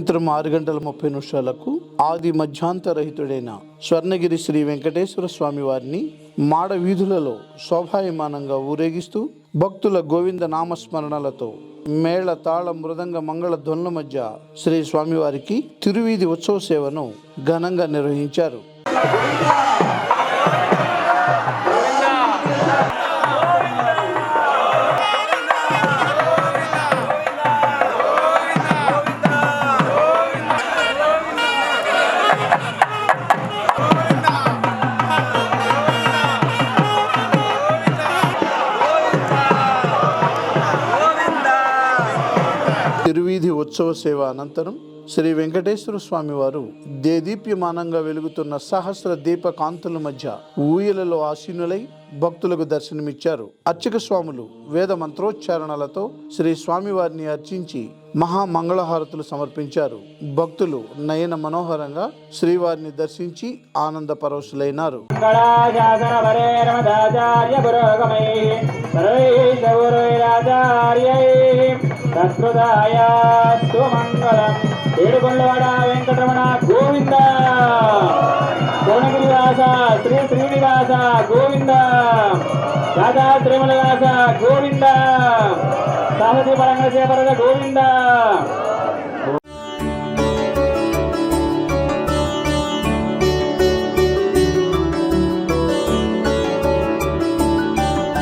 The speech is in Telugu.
సాయంత్రం 6:30 ఆది మధ్యాంతరహితుడైన స్వర్ణగిరి శ్రీ వెంకటేశ్వర స్వామి వారిని మాడ వీధులలో శోభాయమానంగా ఊరేగిస్తూ భక్తుల గోవింద నామస్మరణలతో మేళ తాళ మృదంగ మంగళ ధ్వనుల మధ్య శ్రీ స్వామివారికి తిరువీధి ఉత్సవ సేవను ఘనంగా నిర్వహించారు. తిరువీధి ఉత్సవ సేవ అనంతరం శ్రీ వెంకటేశ్వర స్వామి వారు దేదీప్యమానంగా వెలుగుతున్న సహస్ర దీప కాంతుల మధ్య ఊయలలో ఆసీనులై భక్తులకు దర్శనమిచ్చారు. అర్చక స్వాములు వేద మంత్రోచ్చారణలతో శ్రీ స్వామి వారిని అర్చించి మహామంగళహారతులు సమర్పించారు. భక్తులు నయన మనోహరంగా శ్రీవారిని దర్శించి ఆనంద పరవశులైనారు. ఏడుకొండవాడ వెంకటరమణ గోవింద, భువనగిరివాస శ్రీ శ్రీనివాస గోవింద, రాజా త్రిమలవాస గోవింద, సాహసి పరంగ గోవింద.